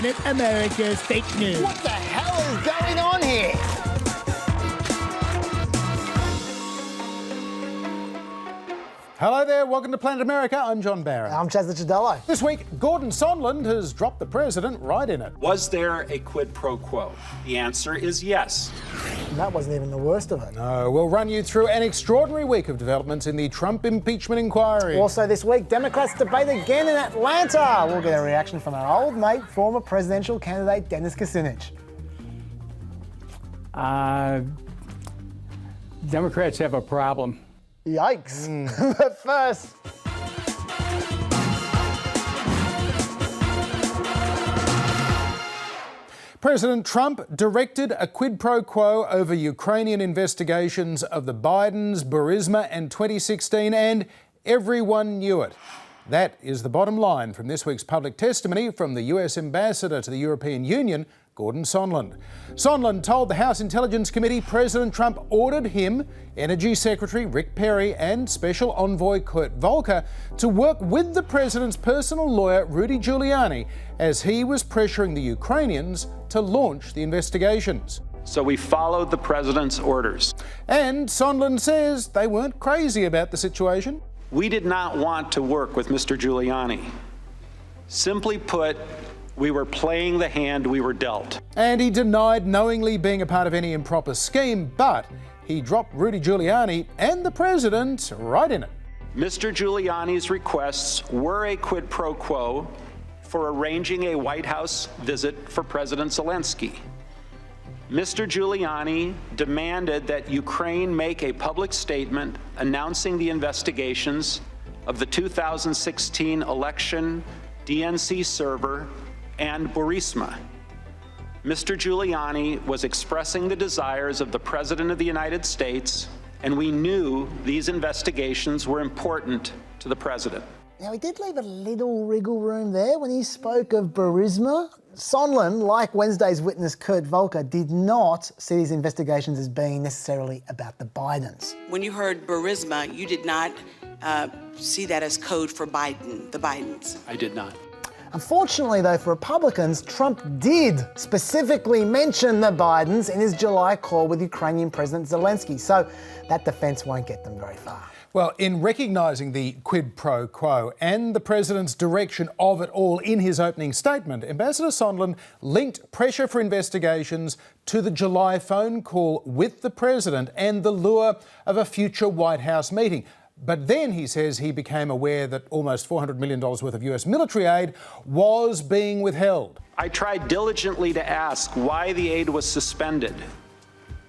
Planet America's fake news. What the hell is going on here? Hello there, welcome to Planet America. I'm John Barron. I'm Chaz Ciadello. This week, Gordon Sondland has dropped the president right in it. Was there a quid pro quo? The answer is yes. And that wasn't even the worst of it. No, we'll run you through an extraordinary week of developments in the Trump impeachment inquiry. Also this week, Democrats debate again in Atlanta. We'll get a reaction from our old mate, former presidential candidate Dennis Kucinich. Democrats have a problem. Yikes. But first... President Trump directed a quid pro quo over Ukrainian investigations of the Bidens, Burisma and 2016, and everyone knew it. That is the bottom line from this week's public testimony from the US Ambassador to the European Union, Gordon Sondland. Sondland told the House Intelligence Committee President Trump ordered him, Energy Secretary Rick Perry and Special Envoy Volker to work with the president's personal lawyer Rudy Giuliani as he was pressuring the Ukrainians to launch the investigations. So we followed the president's orders. And Sondland says they weren't crazy about the situation. We did not want to work with Mr. Giuliani. Simply put, we were playing the hand we were dealt. And he denied knowingly being a part of any improper scheme, but he dropped Rudy Giuliani and the president right in it. Mr. Giuliani's requests were a quid pro quo for arranging a White House visit for President Zelensky. Mr. Giuliani demanded that Ukraine make a public statement announcing the investigations of the 2016 election DNC server and Burisma. Mr. Giuliani was expressing the desires of the President of the United States, and we knew these investigations were important to the President. Now, he did leave a little wriggle room there when he spoke of Burisma. Sondland, like Wednesday's witness Kurt Volker, did not see these investigations as being necessarily about the Bidens. When you heard Burisma, you did not see that as code for Biden, the Bidens. I did not. Unfortunately, though, for Republicans, Trump did specifically mention the Bidens in his July call with Ukrainian President Zelensky, so that defence won't get them very far. Well, in recognising the quid pro quo and the president's direction of it all in his opening statement, Ambassador Sondland linked pressure for investigations to the July phone call with the president and the lure of a future White House meeting. But then he says he became aware that almost $400 million worth of US military aid was being withheld. I tried diligently to ask why the aid was suspended,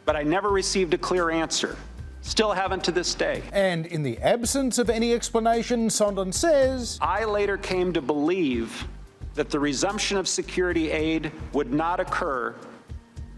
but I never received a clear answer. Still haven't to this day. And in the absence of any explanation, Sondland says, I later came to believe that the resumption of security aid would not occur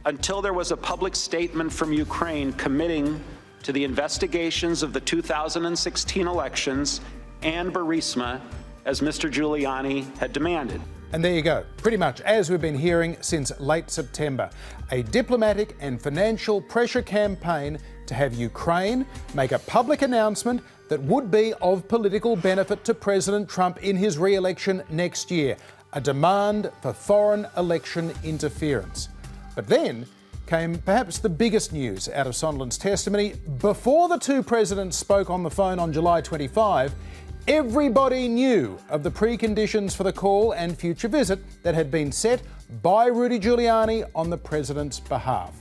until there was a public statement from Ukraine committing to the investigations of the 2016 elections and Burisma, as Mr. Giuliani had demanded. And there you go, pretty much as we've been hearing since late September, a diplomatic and financial pressure campaign to have Ukraine make a public announcement that would be of political benefit to President Trump in his re-election next year, a demand for foreign election interference. But then came perhaps the biggest news out of Sondland's testimony. Before the two presidents spoke on the phone on July 25, everybody knew of the preconditions for the call and future visit that had been set by Rudy Giuliani on the president's behalf.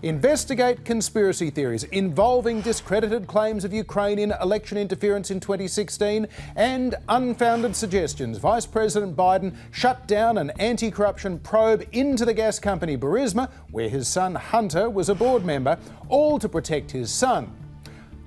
Investigate conspiracy theories involving discredited claims of Ukrainian election interference in 2016 and unfounded suggestions Vice President Biden shut down an anti-corruption probe into the gas company Burisma, where his son Hunter was a board member, all to protect his son.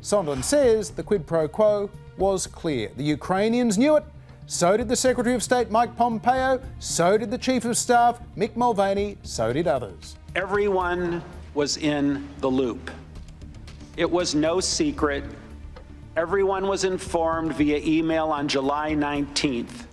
Sondland says the quid pro quo was clear. The Ukrainians knew it, so did the Secretary of State Mike Pompeo, so did the Chief of Staff Mick Mulvaney, so did others. Everyone was in the loop. It was no secret. Everyone was informed via email on July 19th,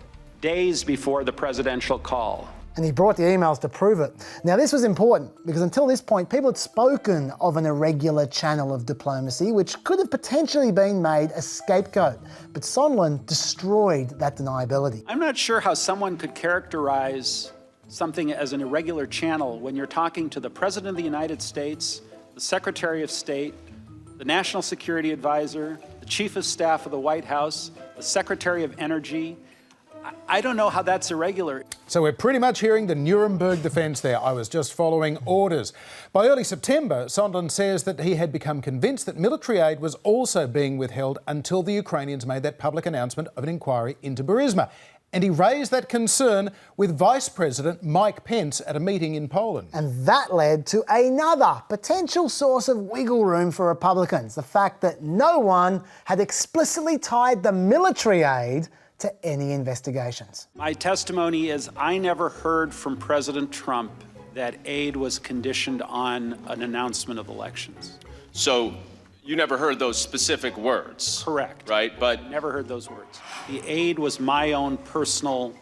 days before the presidential call. And he brought the emails to prove it. Now, this was important because until this point, people had spoken of an irregular channel of diplomacy, which could have potentially been made a scapegoat. But Sondland destroyed that deniability. I'm not sure how someone could characterize something as an irregular channel when you're talking to the President of the United States, the Secretary of State, the National Security Advisor, the Chief of Staff of the White House, the Secretary of Energy. I don't know how that's irregular. So we're pretty much hearing the Nuremberg defence there. I was just following orders. By early September, Sondland says that he had become convinced that military aid was also being withheld until the Ukrainians made that public announcement of an inquiry into Burisma. And he raised that concern with Vice President Mike Pence at a meeting in Poland. And that led to another potential source of wiggle room for Republicans, the fact that no one had explicitly tied the military aid to any investigations. My testimony is I never heard from President Trump that aid was conditioned on an announcement of elections. So you never heard those specific words? Correct. Right, but... Never heard those words. The aid was my own personal,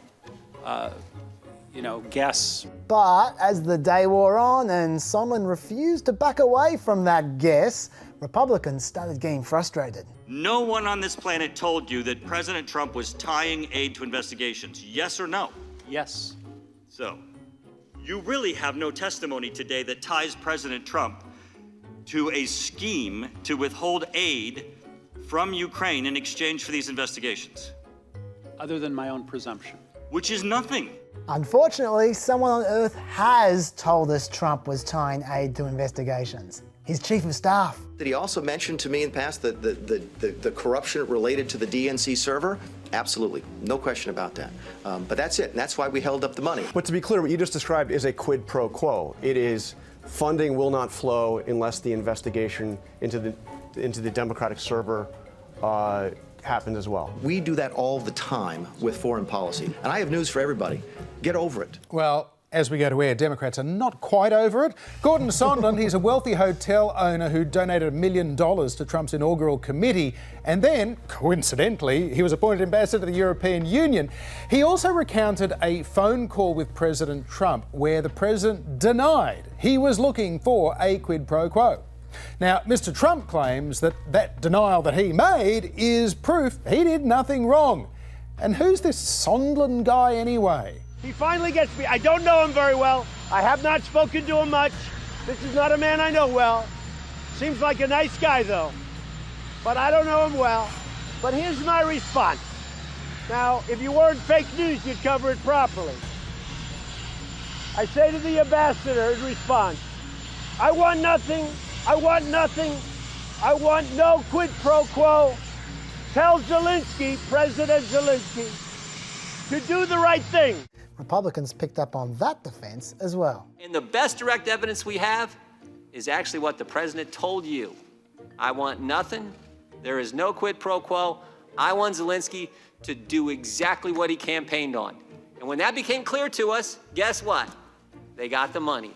guess. But as the day wore on and Sondland refused to back away from that guess, Republicans started getting frustrated. No one on this planet told you that President Trump was tying aid to investigations, yes or no? Yes. So, you really have no testimony today that ties President Trump to a scheme to withhold aid from Ukraine in exchange for these investigations? Other than my own presumption. Which is nothing. Unfortunately, someone on Earth has told us Trump was tying aid to investigations. His chief of staff. Did he also mention to me in the past the corruption related to the DNC server? Absolutely, no question about that. But that's it, and that's why we held up the money. But to be clear, what you just described is a quid pro quo. It is funding will not flow unless the investigation into the Democratic server happens as well. We do that all the time with foreign policy, and I have news for everybody. Get over it. Well, as we go to air, Democrats are not quite over it. Gordon Sondland, he's a wealthy hotel owner who donated $1 million to Trump's inaugural committee, and then, coincidentally, he was appointed ambassador to the European Union. He also recounted a phone call with President Trump where the president denied he was looking for a quid pro quo. Now, Mr. Trump claims that that denial that he made is proof he did nothing wrong. And who's this Sondland guy anyway? He finally gets me. I don't know him very well. I have not spoken to him much. This is not a man I know well. Seems like a nice guy, though. But I don't know him well. But here's my response. Now, if you weren't fake news, you'd cover it properly. I say to the ambassador in response, I want nothing. I want nothing. I want no quid pro quo. Tell Zelensky, President Zelensky, to do the right thing. Republicans picked up on that defense as well. And the best direct evidence we have is actually what the president told you. I want nothing. There is no quid pro quo. I want Zelensky to do exactly what he campaigned on. And when that became clear to us, guess what? They got the money.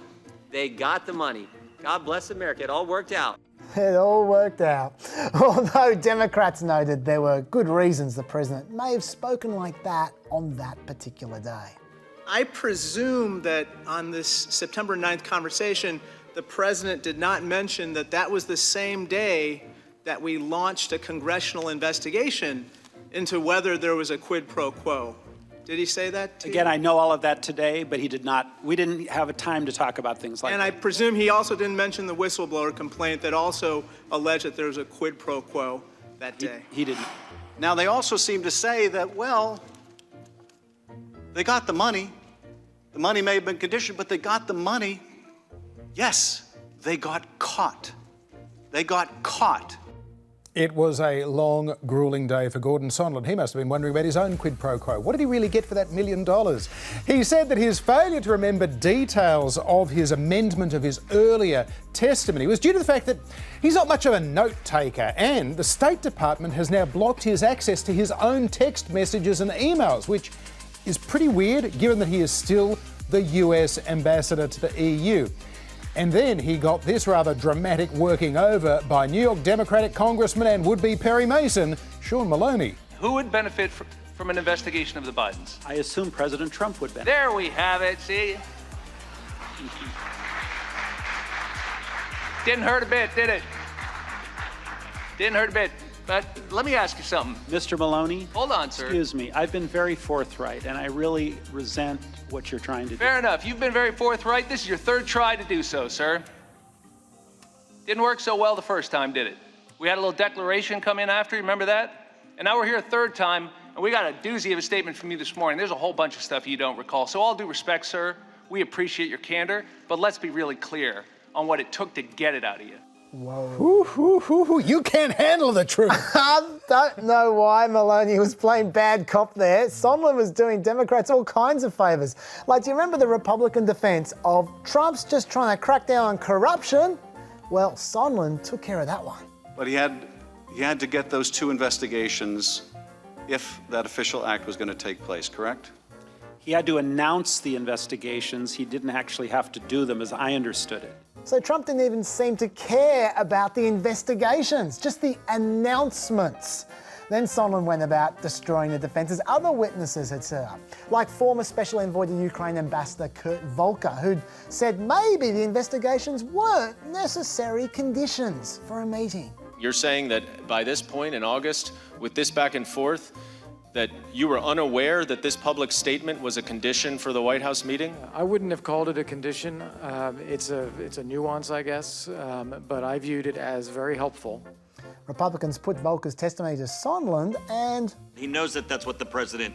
They got the money. God bless America. It all worked out. It all worked out. Although Democrats noted there were good reasons the president may have spoken like that on that particular day. I presume that on this September 9th conversation, the president did not mention that that was the same day that we launched a congressional investigation into whether there was a quid pro quo. Did he say that to you? Again, I know all of that today, but he did not. We didn't have a time to talk about things like that. And I presume he also didn't mention the whistleblower complaint that also alleged that there was a quid pro quo that day. He didn't. Now, they also seem to say that, well, they got the money. The money may have been conditioned, but they got the money. Yes, they got caught. They got caught. It was a long, grueling day for Gordon Sondland. He must have been wondering about his own quid pro quo. What did he really get for that $1 million? He said that his failure to remember details of his amendment of his earlier testimony was due to the fact that he's not much of a note taker, and the State Department has now blocked his access to his own text messages and emails, which is pretty weird given that he is still the US ambassador to the EU. And then he got this rather dramatic working over by New York Democratic Congressman and would-be Perry Mason, Sean Maloney. Who would benefit from an investigation of the Bidens? I assume President Trump would benefit. There we have it, see? Didn't hurt a bit, did it? Didn't hurt a bit. But let me ask you something. Mr. Maloney? Hold on, sir. Excuse me. I've been very forthright, and I really resent what you're trying to do. Fair enough. You've been very forthright. This is your third try to do so, sir. Didn't work so well the first time, did it? We had a little declaration come in after, you remember that? And now we're here a third time, and we got a doozy of a statement from you this morning. There's a whole bunch of stuff you don't recall. So all due respect, sir, we appreciate your candor, but let's be really clear on what it took to get it out of you. Whoa. You can't handle the truth. I don't know why Maloney was playing bad cop there. Sondland was doing Democrats all kinds of favours. Like, do you remember the Republican defence of Trump's just trying to crack down on corruption? Well, Sondland took care of that one. But he had to get those 2 investigations if that official act was going to take place, correct? He had to announce the investigations. He didn't actually have to do them, as I understood it. So Trump didn't even seem to care about the investigations, just the announcements. Then Sondland went about destroying the defences other witnesses had set up, like former Special Envoy to Ukraine Ambassador Volker, who'd said maybe the investigations weren't necessary conditions for a meeting. You're saying that by this point in August, with this back and forth, that you were unaware that this public statement was a condition for the White House meeting? I wouldn't have called it a condition. It's a nuance, I guess, but I viewed it as very helpful. Republicans put Volker's testimony to Sondland and... He knows that that's what the president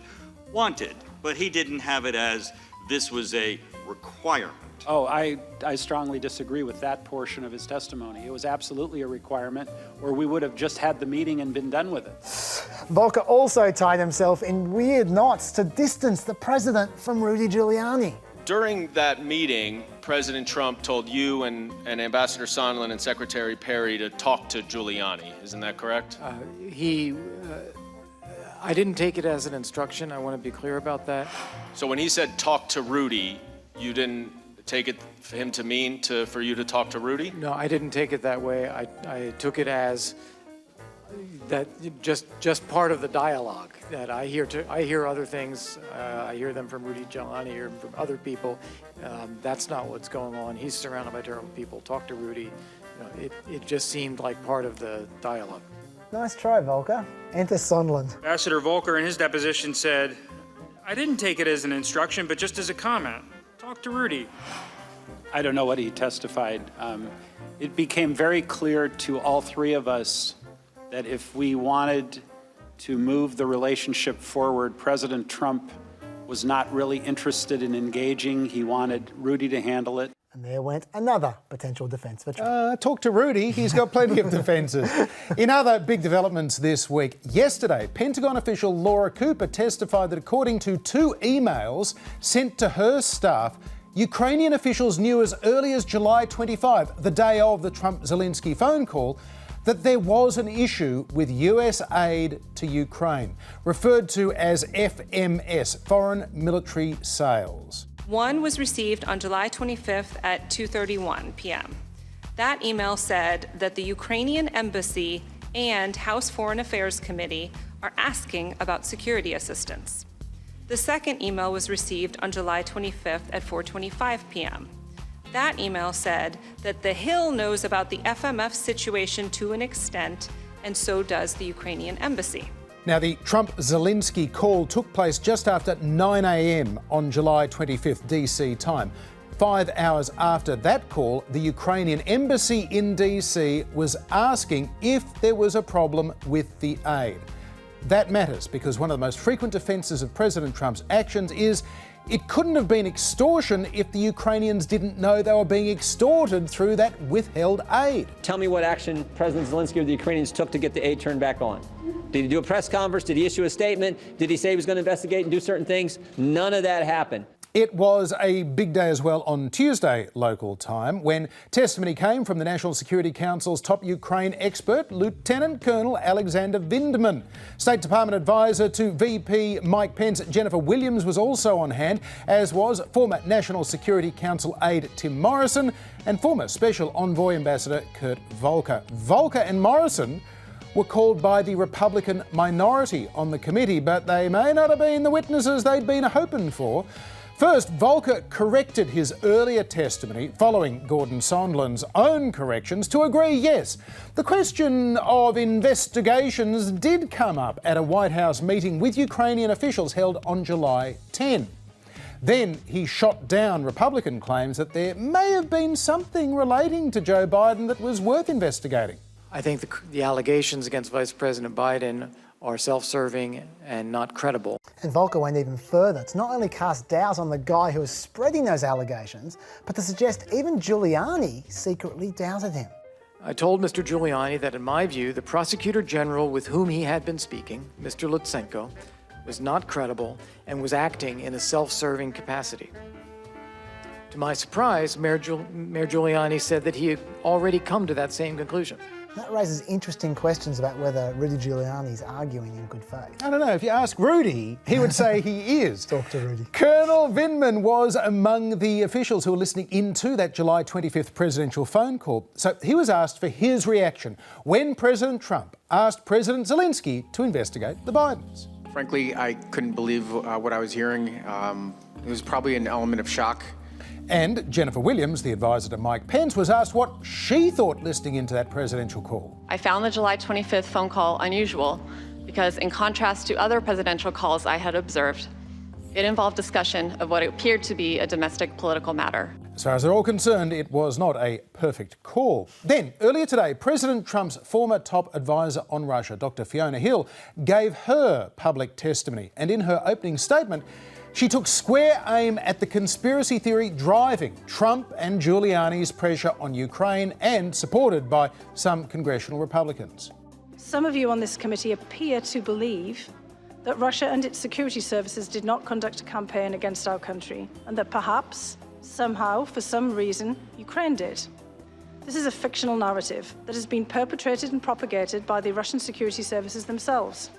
wanted, but he didn't have it as this was a requirement. Oh, I strongly disagree with that portion of his testimony. It was absolutely a requirement, or we would have just had the meeting and been done with it. Volker also tied himself in weird knots to distance the president from Rudy Giuliani. During that meeting, President Trump told you and Ambassador Sondland and Secretary Perry to talk to Giuliani. Isn't that correct? I didn't take it as an instruction. I want to be clear about that. So when he said talk to Rudy, you didn't take it for him to mean for you to talk to Rudy? No, I didn't take it that way. I took it as that just part of the dialogue, that I hear other things. I hear them from Rudy Giuliani, I hear them from other people. That's not what's going on. He's surrounded by terrible people. Talk to Rudy. It just seemed like part of the dialogue. Nice try, Volker. Enter Sondland. Ambassador Volker in his deposition said, I didn't take it as an instruction, but just as a comment. Talk to Rudy. I don't know what he testified. It became very clear to all three of us that if we wanted to move the relationship forward, President Trump was not really interested in engaging. He wanted Rudy to handle it. And there went another potential defence for Trump. Talk to Rudy. He's got plenty of defences. In other big developments this week, yesterday, Pentagon official Laura Cooper testified that according to 2 emails sent to her staff, Ukrainian officials knew as early as July 25, the day of the Trump-Zelensky phone call, that there was an issue with US aid to Ukraine, referred to as FMS, Foreign Military Sales. One was received on July 25th at 2:31 p.m. That email said that the Ukrainian Embassy and House Foreign Affairs Committee are asking about security assistance. The second email was received on July 25th at 4:25 p.m. That email said that the Hill knows about the FMF situation to an extent, and so does the Ukrainian Embassy. Now, the Trump-Zelensky call took place just after 9 a.m. on July 25th, DC time. 5 hours after that call, the Ukrainian embassy in DC was asking if there was a problem with the aid. That matters because one of the most frequent defences of President Trump's actions is it couldn't have been extortion if the Ukrainians didn't know they were being extorted through that withheld aid. Tell me what action President Zelensky or the Ukrainians took to get the aid turned back on. Did he do a press conference? Did he issue a statement? Did he say he was going to investigate and do certain things? None of that happened. It was a big day as well on Tuesday local time when testimony came from the National Security Council's top Ukraine expert, Lieutenant Colonel Alexander Vindman. State Department advisor to VP Mike Pence, Jennifer Williams, was also on hand, as was former National Security Council aide Tim Morrison and former Special Envoy Ambassador Kurt Volker. Volker and Morrison were called by the Republican minority on the committee, but they may not have been the witnesses they'd been hoping for. First, Volker corrected his earlier testimony following Gordon Sondland's own corrections to agree, yes, the question of investigations did come up at a White House meeting with Ukrainian officials held on July 10. Then he shot down Republican claims that there may have been something relating to Joe Biden that was worth investigating. I think the allegations against Vice President Biden are self-serving and not credible. And Volker went even further to not only cast doubt on the guy who was spreading those allegations, but to suggest even Giuliani secretly doubted him. I told Mr. Giuliani that in my view, the prosecutor general with whom he had been speaking, Mr. Lutsenko, was not credible and was acting in a self-serving capacity. To my surprise, Mayor Giuliani said that he had already come to that same conclusion. That raises interesting questions about whether Rudy Giuliani is arguing in good faith. I don't know, if you ask Rudy, he would say he is. Talk to Rudy. Colonel Vindman was among the officials who were listening into that July 25th presidential phone call. So he was asked for his reaction when President Trump asked President Zelensky to investigate the Bidens. Frankly, I couldn't believe what I was hearing. It was probably an element of shock. And Jennifer Williams, the advisor to Mike Pence, was asked what she thought listening into that presidential call. I found the July 25th phone call unusual because, in contrast to other presidential calls I had observed, it involved discussion of what appeared to be a domestic political matter. As far as they're all concerned, it was not a perfect call. Then, earlier today, President Trump's former top advisor on Russia, Dr. Fiona Hill, gave her public testimony. And in her opening statement, she took square aim at the conspiracy theory driving Trump and Giuliani's pressure on Ukraine and supported by some congressional Republicans. Some of you on this committee appear to believe that Russia and its security services did not conduct a campaign against our country and that perhaps, somehow, for some reason, Ukraine did. This is a fictional narrative that has been perpetrated and propagated by the Russian security services themselves.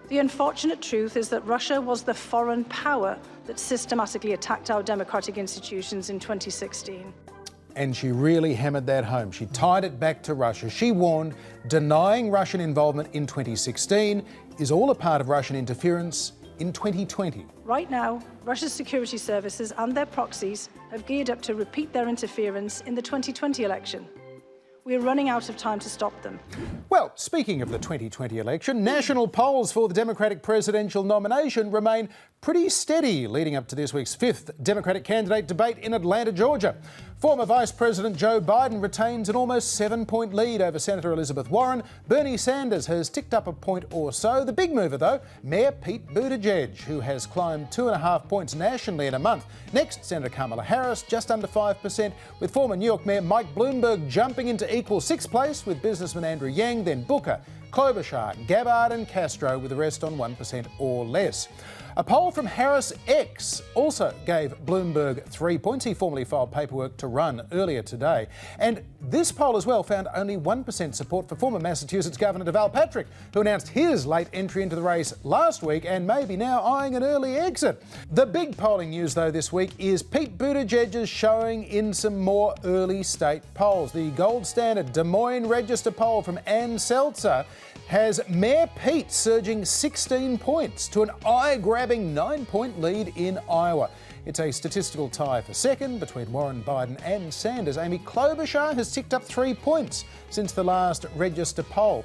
The unfortunate truth is that Russia was the foreign power that systematically attacked our democratic institutions in 2016. And she really hammered that home. She tied it back to Russia. She warned denying Russian involvement in 2016 is all a part of Russian interference in 2020. Right now, Russia's security services and their proxies have geared up to repeat their interference in the 2020 election. We're running out of time to stop them. Well, speaking of the 2020 election, national polls for the Democratic presidential nomination remain pretty steady leading up to this week's fifth Democratic candidate debate in Atlanta, Georgia. Former Vice President Joe Biden retains an almost 7-point lead over Senator Elizabeth Warren. Bernie Sanders has ticked up a point or so. The big mover, though, Mayor Pete Buttigieg, who has climbed 2.5 points nationally in a month. Next, Senator Kamala Harris, just under 5%, with former New York Mayor Mike Bloomberg jumping into equal sixth place with businessman Andrew Yang, then Booker, Klobuchar, Gabbard and Castro with the rest on 1% or less. A poll from Harris X also gave Bloomberg 3 points. He formally filed paperwork to run earlier today. And this poll as well found only 1% support for former Massachusetts Governor Deval Patrick, who announced his late entry into the race last week and may be now eyeing an early exit. The big polling news, though, this week is Pete Buttigieg's showing in some more early state polls. The gold standard Des Moines Register poll from Ann Seltzer has Mayor Pete surging 16 points to an eye-grabbing 9-point lead in Iowa. It's a statistical tie for second between Warren, Biden and Sanders. Amy Klobuchar has ticked up 3 points since the last Register poll.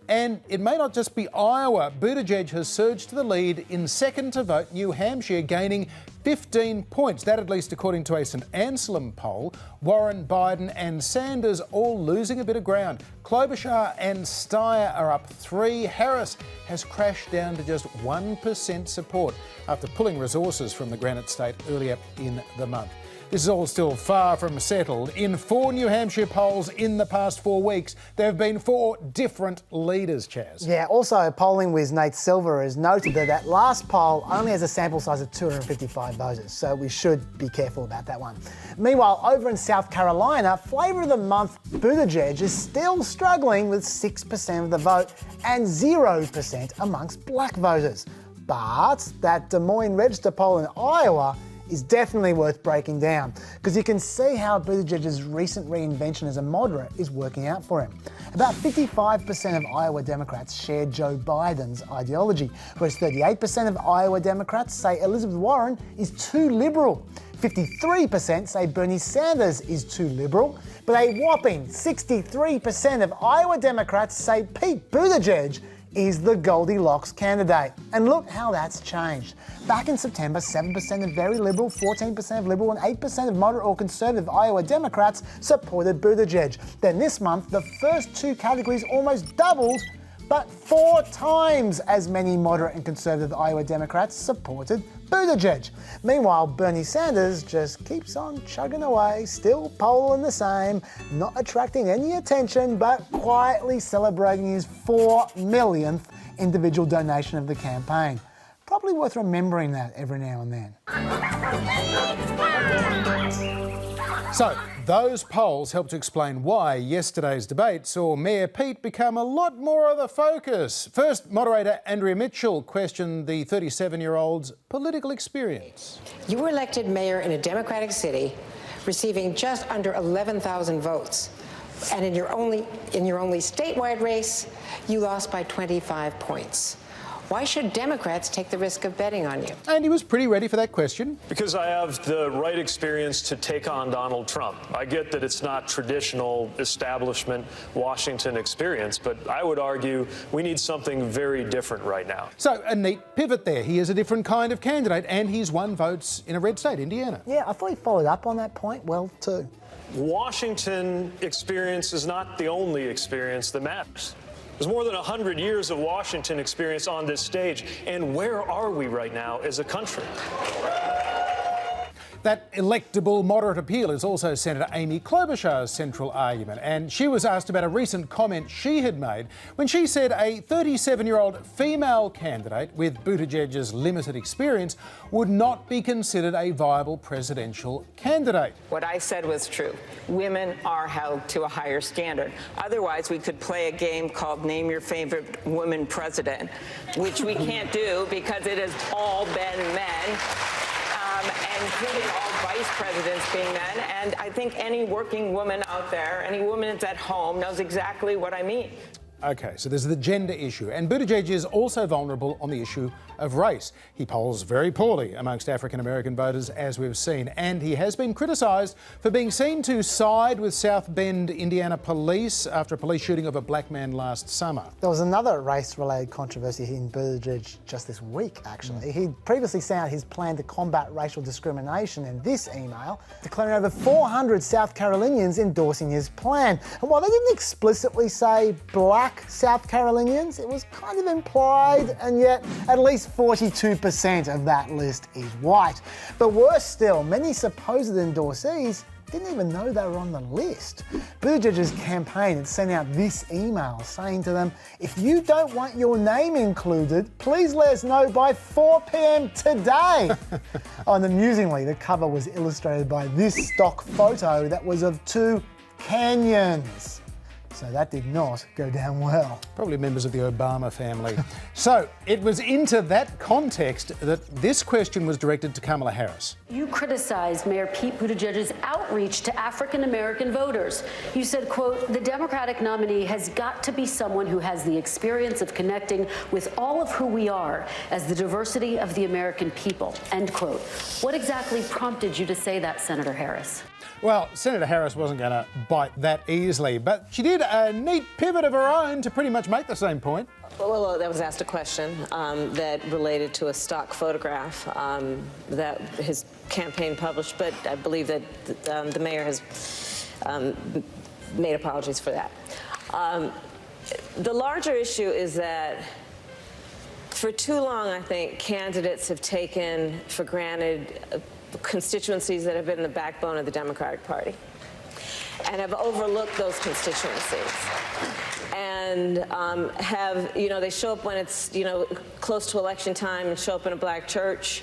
And it may not just be Iowa. Buttigieg has surged to the lead in second to vote New Hampshire, gaining 15 points. That, at least according to a St Anselm poll. Warren, Biden and Sanders all losing a bit of ground. Klobuchar and Steyer are up 3. Harris has crashed down to just 1% support after pulling resources from the Granite State earlier in the month. This is all still far from settled. In 4 New Hampshire polls in the past 4 weeks, there have been 4 different leaders, Chaz. Yeah, also polling whiz Nate Silver has noted that that last poll only has a sample size of 255 voters, so we should be careful about that one. Meanwhile, over in South Carolina, flavour of the month Buttigieg is still struggling with 6% of the vote and 0% amongst black voters. But that Des Moines Register poll in Iowa is definitely worth breaking down, because you can see how Buttigieg's recent reinvention as a moderate is working out for him. About 55% of Iowa Democrats share Joe Biden's ideology, whereas 38% of Iowa Democrats say Elizabeth Warren is too liberal. 53% say Bernie Sanders is too liberal, but a whopping 63% of Iowa Democrats say Pete Buttigieg is the Goldilocks candidate. And look how that's changed. Back in September, 7% of very liberal, 14% of liberal, and 8% of moderate or conservative Iowa Democrats supported Buttigieg. Then this month, the first two categories almost doubled, but 4 times as many moderate and conservative Iowa Democrats supported Buttigieg. Meanwhile, Bernie Sanders just keeps on chugging away, still polling the same, not attracting any attention, but quietly celebrating his 4 millionth individual donation of the campaign. Probably worth remembering that every now and then. So, those polls help to explain why yesterday's debate saw Mayor Pete become a lot more of the focus. First, moderator Andrea Mitchell questioned the 37-year-old's political experience. You were elected mayor in a Democratic city, receiving just under 11,000 votes. And in your only statewide race, you lost by 25 points. Why should Democrats take the risk of betting on you? And he was pretty ready for that question. Because I have the right experience to take on Donald Trump. I get that it's not traditional establishment Washington experience, but I would argue we need something very different right now. So, a neat pivot there. He is a different kind of candidate, and he's won votes in a red state, Indiana. Yeah, I thought he followed up on that point well, too. Washington experience is not the only experience that matters. There's more than 100 years of Washington experience on this stage, and where are we right now as a country? That electable moderate appeal is also Senator Amy Klobuchar's central argument, and she was asked about a recent comment she had made when she said a 37-year-old female candidate with Buttigieg's limited experience would not be considered a viable presidential candidate. What I said was true. Women are held to a higher standard. Otherwise, we could play a game called Name Your Favorite Woman President, which we can't do because it has all been men. Including all vice presidents being men. And I think any working woman out there, any woman that's at home knows exactly what I mean. OK, so there's the gender issue. And Buttigieg is also vulnerable on the issue of race. He polls very poorly amongst African-American voters, as we've seen. And he has been criticised for being seen to side with South Bend, Indiana police after a police shooting of a black man last summer. There was another race-related controversy in Buttigieg just this week, actually. He'd previously sent out his plan to combat racial discrimination in this email, declaring over 400 South Carolinians endorsing his plan. And while they didn't explicitly say black South Carolinians, it was kind of implied, and yet at least 42% of that list is white. But worse still, many supposed endorsees didn't even know they were on the list. Buttigieg's campaign had sent out this email saying to them, if you don't want your name included, please let us know by 4 p.m. today. And amusingly, the cover was illustrated by this stock photo that was of 2 canyons. So that did not go down well. Probably members of the Obama family. So it was into that context that this question was directed to Kamala Harris. You criticized Mayor Pete Buttigieg's outreach to African-American voters. You said, quote, the Democratic nominee has got to be someone who has the experience of connecting with all of who we are as the diversity of the American people, end quote. What exactly prompted you to say that, Senator Harris? Well, Senator Harris wasn't going to bite that easily, but she did a neat pivot of her own to pretty much make the same point. Well, that was asked a question that related to a stock photograph that his campaign published, but I believe that the mayor has made apologies for that. The larger issue is that for too long, I think, candidates have taken for granted constituencies that have been the backbone of the Democratic Party and have overlooked those constituencies and they show up when it's, close to election time and show up in a black church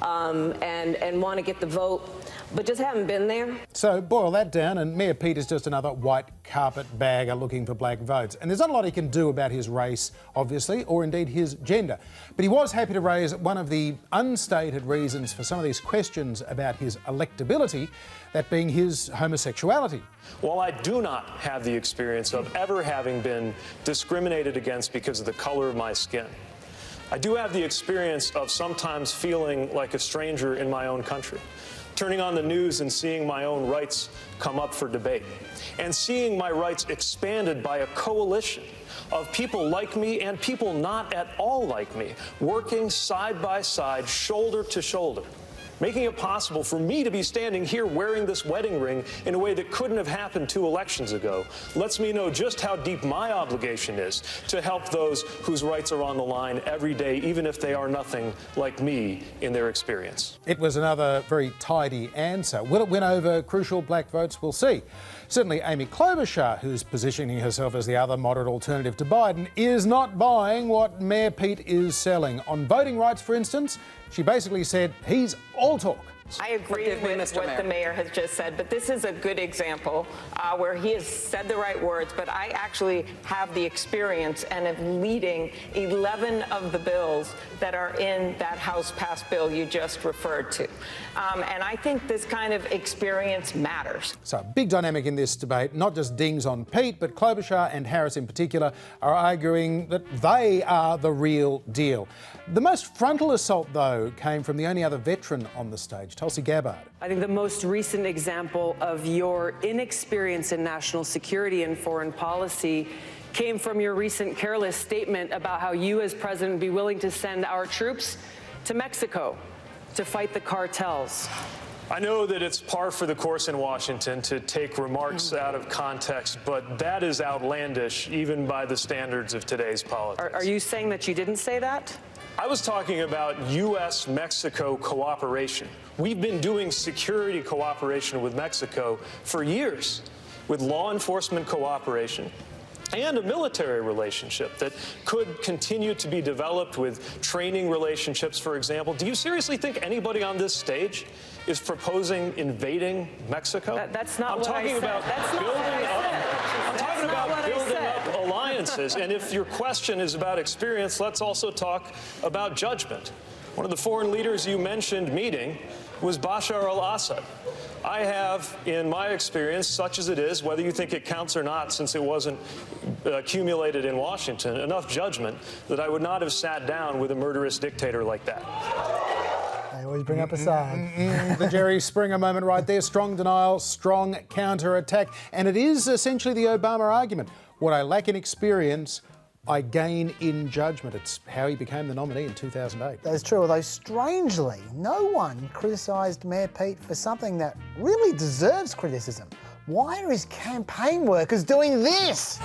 and want to get the vote. but just haven't been there. So boil that down and Mayor Pete is just another white carpet bagger looking for black votes. And there's not a lot he can do about his race, obviously, or indeed his gender. But he was happy to raise one of the unstated reasons for some of these questions about his electability, that being his homosexuality. While I do not have the experience of ever having been discriminated against because of the color of my skin, I do have the experience of sometimes feeling like a stranger in my own country, turning on the news and seeing my own rights come up for debate, and seeing my rights expanded by a coalition of people like me and people not at all like me, working side by side, shoulder to shoulder, making it possible for me to be standing here wearing this wedding ring in a way that couldn't have happened 2 elections ago, lets me know just how deep my obligation is to help those whose rights are on the line every day, even if they are nothing like me in their experience. It was another very tidy answer. Will it win over crucial black votes? We'll see. Certainly Amy Klobuchar, who's positioning herself as the other moderate alternative to Biden, is not buying what Mayor Pete is selling. On voting rights, for instance, she basically said he's all talk. I agree with what the mayor has just said, but this is a good example where he has said the right words, but I actually have the experience and am leading 11 of the bills that are in that House passed bill you just referred to. And I think this kind of experience matters. So, big dynamic in this debate, not just dings on Pete, but Klobuchar and Harris in particular are arguing that they are the real deal. The most frontal assault, though, came from the only other veteran on the stage, Tulsi Gabbard. I think the most recent example of your inexperience in national security and foreign policy came from your recent careless statement about how you as president would be willing to send our troops to Mexico to fight the cartels. I know that it's par for the course in Washington to take remarks out of context, but that is outlandish even by the standards of today's politics. Are you saying that you didn't say that? I was talking about U.S.-Mexico cooperation. We've been doing security cooperation with Mexico for years, with law enforcement cooperation and a military relationship that could continue to be developed with training relationships, for example. Do you seriously think anybody on this stage is proposing invading Mexico? That's not what I said. I'm talking about building up alliances. And if your question is about experience, let's also talk about judgment. One of the foreign leaders you mentioned meeting was Bashar al-Assad. I have, in my experience, such as it is, whether you think it counts or not, since it wasn't accumulated in Washington, enough judgment that I would not have sat down with a murderous dictator like that. They always bring up Assad. The Jerry Springer moment right there. Strong denial, strong counter-attack. And it is essentially the Obama argument. What I lack in experience, I gain in judgment. It's how he became the nominee in 2008. That's true, although strangely, no one criticised Mayor Pete for something that really deserves criticism. Why are his campaign workers doing this?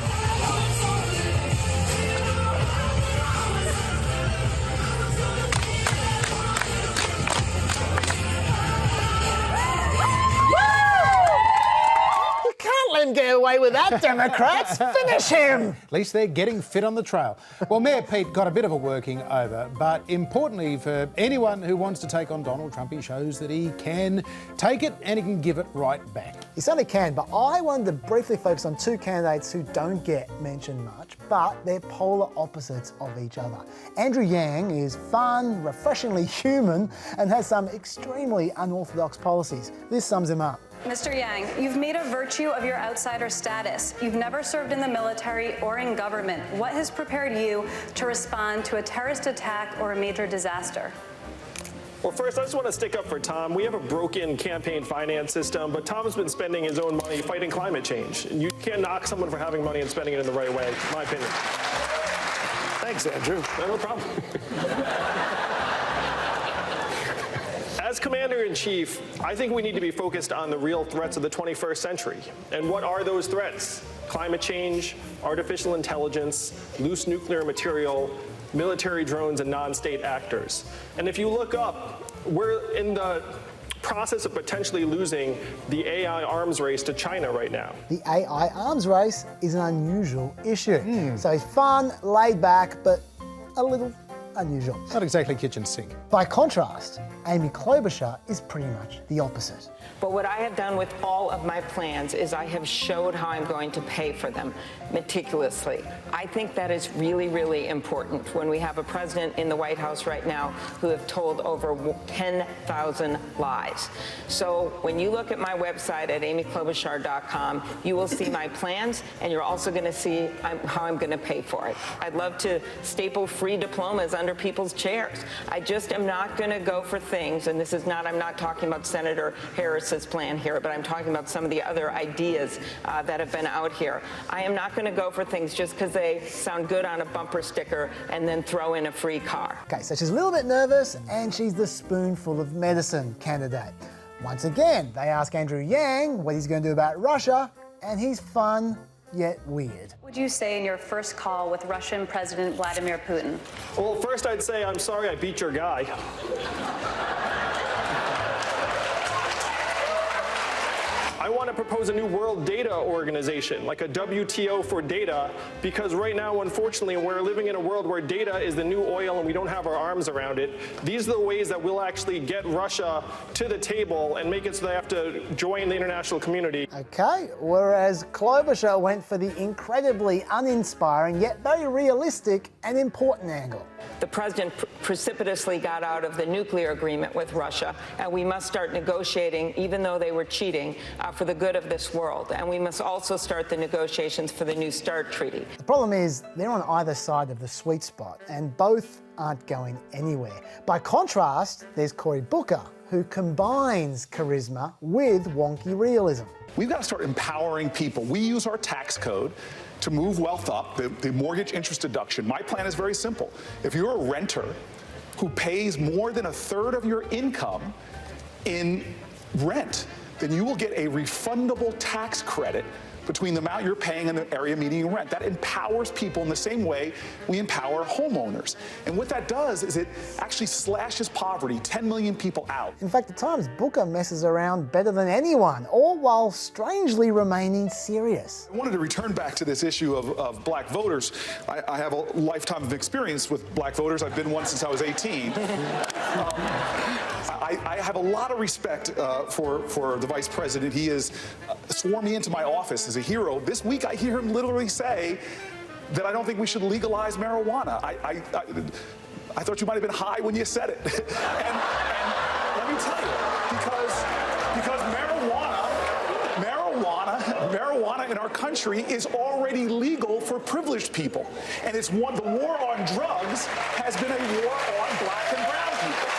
Let him get away with that, Democrats. Finish him. At least they're getting fit on the trail. Well, Mayor Pete got a bit of a working over, but importantly for anyone who wants to take on Donald Trump, he shows that he can take it and he can give it right back. He certainly can, but I wanted to briefly focus on two candidates who don't get mentioned much, but they're polar opposites of each other. Andrew Yang is fun, refreshingly human, and has some extremely unorthodox policies. This sums him up. Mr. Yang, you've made a virtue of your outsider status. You've never served in the military or in government. What has prepared you to respond to a terrorist attack or a major disaster? Well, first, I just want to stick up for Tom. We have a broken campaign finance system, but Tom's been spending his own money fighting climate change. And you can't knock someone for having money and spending it in the right way, in my opinion. Thanks, Andrew. No problem. As Commander-in-Chief, I think we need to be focused on the real threats of the 21st century. And what are those threats? Climate change, artificial intelligence, loose nuclear material, military drones, and non-state actors. And if you look up, we're in the process of potentially losing the AI arms race to China right now. The AI arms race is an unusual issue. So he's fun, laid back, but a little unusual. Not exactly kitchen sink. By contrast, Amy Klobuchar is pretty much the opposite. But what I have done with all of my plans is I have showed how I'm going to pay for them meticulously. I think that is really, really important when we have a president in the White House right now who have told over 10,000 lies. So when you look at my website at amyklobuchar.com, you will see my plans, and you're also going to see how I'm going to pay for it. I'd love to staple free diplomas under people's chairs. I just am not going to go for things, and this is not, I'm not talking about Senator Harris's plan here, but I'm talking about some of the other ideas that have been out here. I am not going to go for things just because they sound good on a bumper sticker and then throw in a free car. Okay, so she's a little bit nervous, and she's the spoonful of medicine candidate. Once again, they ask Andrew Yang what he's going to do about Russia, and he's fun yet weird. What would you say in your first call with Russian President Vladimir Putin? Well, first I'd say, I'm sorry I beat your guy. I want to propose a new world data organization, like a WTO for data, because right now, unfortunately, we're living in a world where data is the new oil and we don't have our arms around it. These are the ways that we'll actually get Russia to the table and make it so they have to join the international community. Okay, whereas Klobuchar went for the incredibly uninspiring yet very realistic and important angle. The president precipitously got out of the nuclear agreement with Russia, and we must start negotiating, even though they were cheating, for the good of this world. And we must also start the negotiations for the New START treaty. The problem is they're on either side of the sweet spot, and both aren't going anywhere. By contrast, there's Cory Booker, who combines charisma with wonky realism. We've got to start empowering people. We use our tax code to move wealth up, the mortgage interest deduction. My plan is very simple. If you're a renter who pays more than a third of your income in rent, then you will get a refundable tax credit between the amount you're paying and the area median rent. That empowers people in the same way we empower homeowners. And what that does is it actually slashes poverty, 10 million people out. In fact, at times, Booker messes around better than anyone, all while strangely remaining serious. I wanted to return back to this issue of black voters. I have a lifetime of experience with black voters. I've been one since I was 18. I have a lot of respect for the vice president. He has sworn me into my office as a hero. This week I hear him literally say that I don't think we should legalize marijuana. I thought you might have been high when you said it. and let me tell you, because marijuana in our country is already legal for privileged people. And it's the war on drugs has been a war on black and brown people.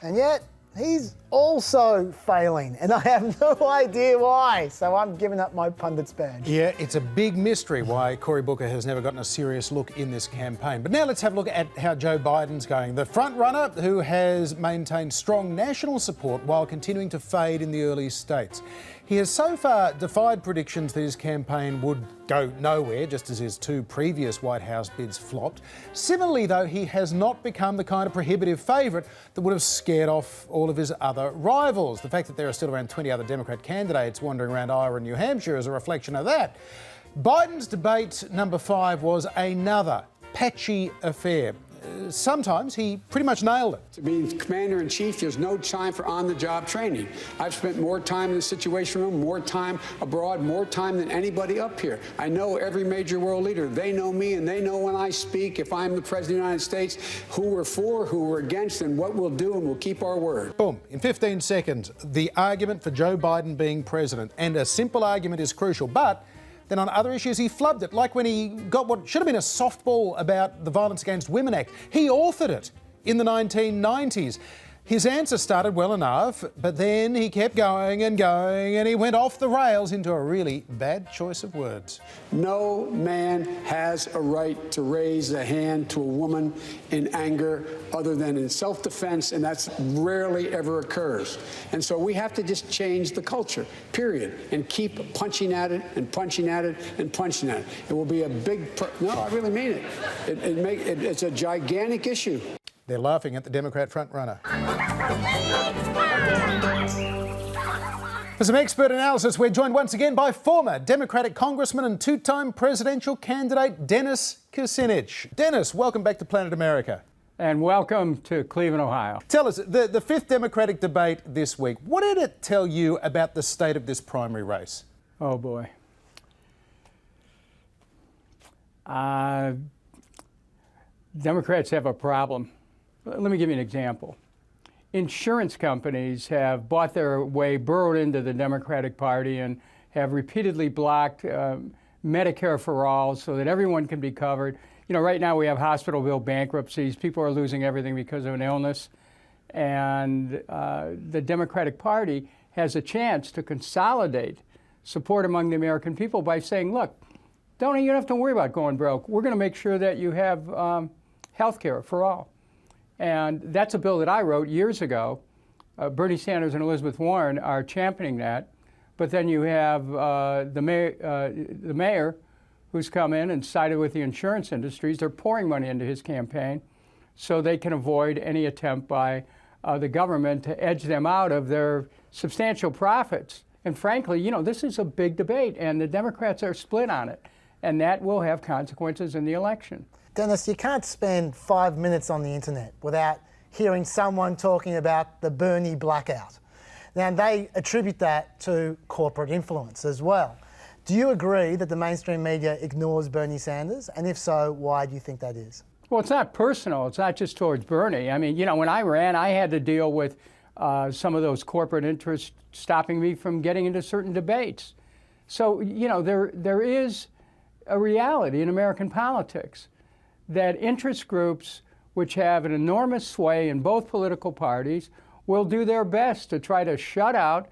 And yet, he's also failing, and I have no idea why, so I'm giving up my pundit's badge. Yeah, it's a big mystery why Cory Booker has never gotten a serious look in this campaign. But now let's have a look at how Joe Biden's going. The front-runner who has maintained strong national support while continuing to fade in the early states. He has so far defied predictions that his campaign would go nowhere, just as his two previous White House bids flopped. Similarly, though, he has not become the kind of prohibitive favourite that would have scared off all of his other rivals. The fact that there are still around 20 other Democrat candidates wandering around Iowa and New Hampshire is a reflection of that. Biden's debate number 5 was another patchy affair. Sometimes he pretty much nailed it. To be commander-in-chief, there's no time for on-the-job training. I've spent more time in the Situation Room, more time abroad, more time than anybody up here. I know every major world leader. They know me, and they know when I speak, if I'm the President of the United States, who we're for, who we're against, and what we'll do, and we'll keep our word. Boom. In 15 seconds, the argument for Joe Biden being president. And a simple argument is crucial, but then on other issues, he flubbed it, like when he got what should have been a softball about the Violence Against Women Act. He authored it in the 1990s. His answer started well enough, but then he kept going, and he went off the rails into a really bad choice of words. No man has a right to raise a hand to a woman in anger other than in self-defense, and that's rarely ever occurs. And so we have to just change the culture, period, and keep punching at it and punching at it and punching at it. It will be a big... No, I really mean it. It's a gigantic issue. They're laughing at the Democrat front-runner. For some expert analysis, we're joined once again by former Democratic Congressman and two-time presidential candidate Dennis Kucinich. Dennis, welcome back to Planet America. and welcome to Cleveland, Ohio. Tell us, the fifth Democratic debate this week, what did it tell you about the state of this primary race? Oh, boy. Democrats have a problem. Let me give you an example. Insurance companies have bought their way, burrowed into the Democratic Party, and have repeatedly blocked Medicare for all so that everyone can be covered. You know, right now we have hospital bill bankruptcies. People are losing everything because of an illness. And the Democratic Party has a chance to consolidate support among the American people by saying, look, you don't have to worry about going broke. We're going to make sure that you have health care for all. And that's a bill that I wrote years ago. Bernie Sanders and Elizabeth Warren are championing that. But then you have the mayor who's come in and sided with the insurance industries. They're pouring money into his campaign so they can avoid any attempt by the government to edge them out of their substantial profits. And frankly, you know, this is a big debate, and the Democrats are split on it. And that will have consequences in the election. Dennis, you can't spend 5 minutes on the internet without hearing someone talking about the Bernie blackout. Now, they attribute that to corporate influence as well. Do you agree that the mainstream media ignores Bernie Sanders? And if so, why do you think that is? Well, it's not personal. It's not just towards Bernie. I mean, you know, when I ran, I had to deal with some of those corporate interests stopping me from getting into certain debates. So, you know, there is a reality in American politics that interest groups which have an enormous sway in both political parties will do their best to try to shut out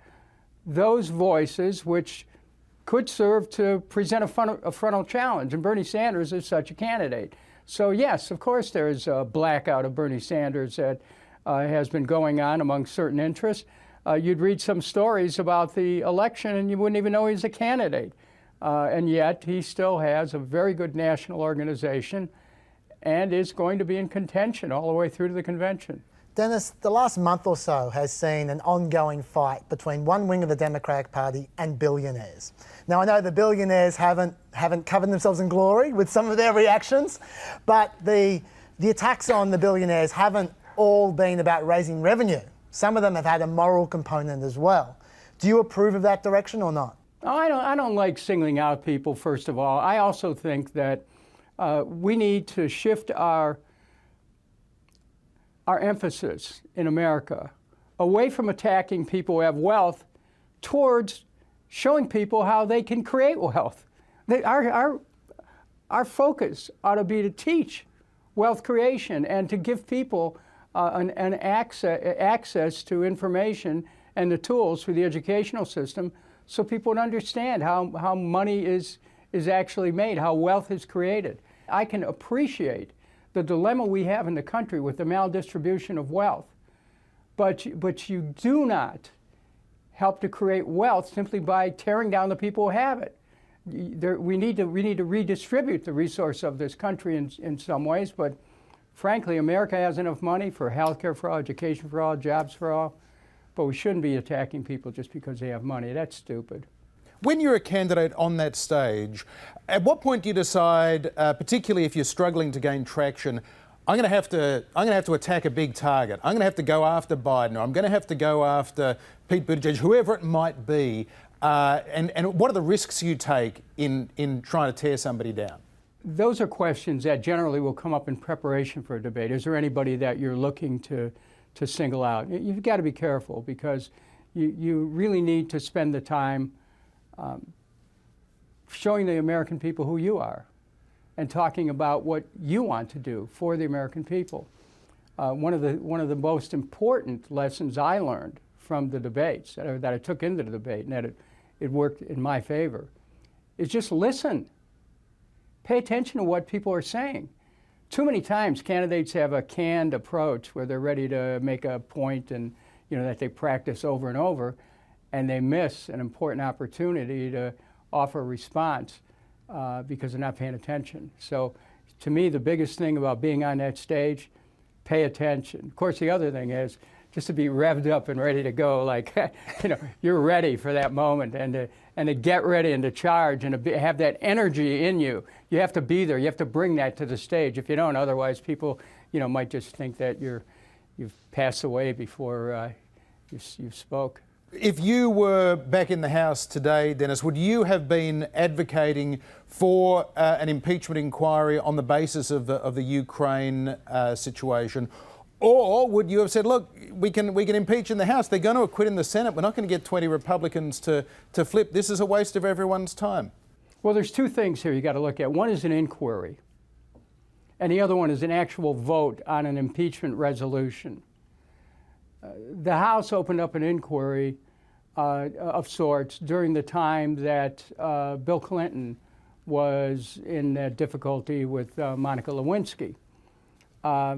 those voices which could serve to present a frontal challenge. And Bernie Sanders is such a candidate. So yes, of course there is a blackout of Bernie Sanders that has been going on among certain interests. You'd read some stories about the election and you wouldn't even know he's a candidate. And yet he still has a very good national organization and is going to be in contention all the way through to the convention. Dennis, the last month or so has seen an ongoing fight between one wing of the Democratic Party and billionaires. Now, I know the billionaires haven't covered themselves in glory with some of their reactions, but the attacks on the billionaires haven't all been about raising revenue. Some of them have had a moral component as well. Do you approve of that direction or not? Oh, I don't like singling out people, first of all. I also think that we need to shift our emphasis in America away from attacking people who have wealth towards showing people how they can create wealth. Our focus ought to be to teach wealth creation and to give people an access to information and the tools through the educational system so people would understand how money is actually made, how wealth is created. I can appreciate the dilemma we have in the country with the maldistribution of wealth, but you do not help to create wealth simply by tearing down the people who have it. We need to redistribute the resource of this country in some ways, but frankly, America has enough money for health care for all, education for all, jobs for all, but we shouldn't be attacking people just because they have money. That's stupid. When you're a candidate on that stage, at what point do you decide, particularly if you're struggling to gain traction, I'm going to have to attack a big target. I'm going to have to go after Biden, or I'm going to have to go after Pete Buttigieg, whoever it might be. And what are the risks you take in trying to tear somebody down? Those are questions that generally will come up in preparation for a debate. Is there anybody that you're looking to single out? You've got to be careful because you really need to spend the time showing the American people who you are and talking about what you want to do for the American people. One of the most important lessons I learned from the debates that I took into the debate, and that it worked in my favor, is just listen. Pay attention to what people are saying. Too many times candidates have a canned approach where they're ready to make a point and that they practice over and over, and they miss an important opportunity to offer a response because they're not paying attention. So to me, the biggest thing about being on that stage, pay attention. Of course, the other thing is just to be revved up and ready to go, like, you're ready for that moment, and to get ready and to charge and to have that energy in you. You have to be there. You have to bring that to the stage. If you don't, otherwise people might just think that you've passed away before you spoke. If you were back in the House today, Dennis, would you have been advocating for an impeachment inquiry on the basis of the Ukraine situation? Or would you have said, look, we can impeach in the House, they're going to acquit in the Senate, we're not going to get 20 Republicans to flip, this is a waste of everyone's time? Well, there's two things here you got to look at. One is an inquiry, and the other one is an actual vote on an impeachment resolution. The House opened up an inquiry of sorts during the time that Bill Clinton was in difficulty with Monica Lewinsky. I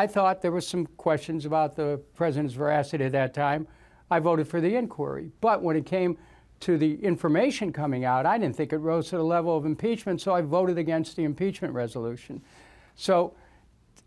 thought there were some questions about the president's veracity at that time. I voted for the inquiry. But when it came to the information coming out, I didn't think it rose to the level of impeachment, so I voted against the impeachment resolution. So,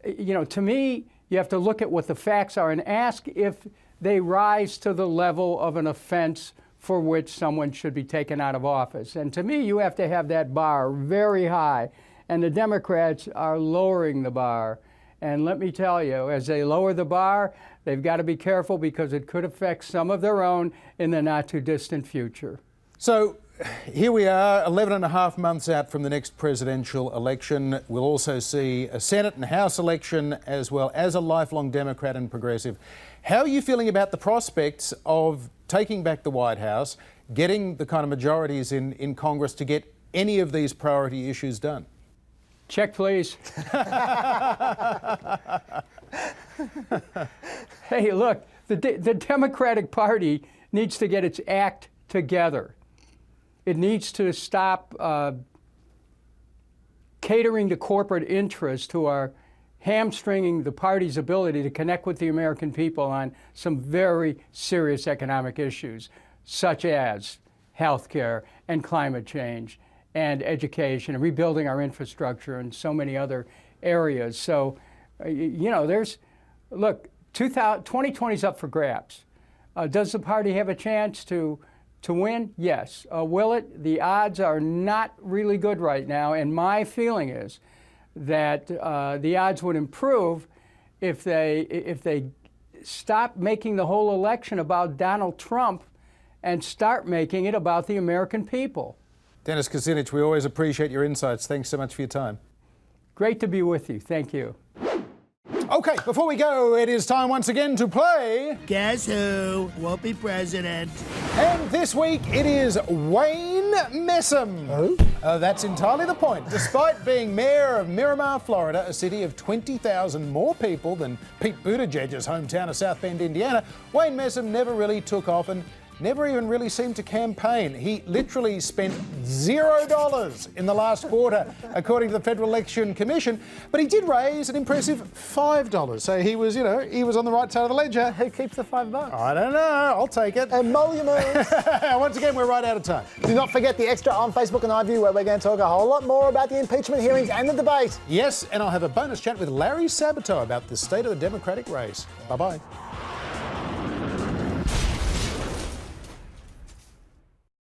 to me, you have to look at what the facts are and ask if they rise to the level of an offense for which someone should be taken out of office. And to me, you have to have that bar very high. And the Democrats are lowering the bar. And let me tell you, as they lower the bar, they've got to be careful because it could affect some of their own in the not too distant future. So here we are, 11 and a half months out from the next presidential election. We'll also see a Senate and House election as well. As a lifelong Democrat and progressive, how are you feeling about the prospects of taking back the White House, getting the kind of majorities in Congress to get any of these priority issues done? Check, please. Hey, look, the Democratic Party needs to get its act together. It needs to stop catering to corporate interests who are hamstringing the party's ability to connect with the American people on some very serious economic issues, such as health care and climate change and education and rebuilding our infrastructure and so many other areas. So, look, 2020 is up for grabs. Does the party have a chance to win? Yes. Will it? The odds are not really good right now, and my feeling is that the odds would improve if they stop making the whole election about Donald Trump and start making it about the American people. Dennis Kucinich, we always appreciate your insights. Thanks so much for your time. Great to be with you. Thank you. Okay, before we go, it is time once again to play Guess Who Won't Be President? And this week it is Wayne Messam. Who? That's entirely the point. Despite being mayor of Miramar, Florida, a city of 20,000 more people than Pete Buttigieg's hometown of South Bend, Indiana, Wayne Messam never really took off and never even really seemed to campaign. He literally spent $0 in the last quarter, according to the Federal Election Commission, but he did raise an impressive $5. So he was, he was on the right side of the ledger. Who keeps the $5? I don't know. I'll take it. Emoluments. Once again, we're right out of time. Do not forget the Extra on Facebook and iView, where we're going to talk a whole lot more about the impeachment hearings and the debate. Yes, and I'll have a bonus chat with Larry Sabato about the state of the Democratic race. Bye-bye.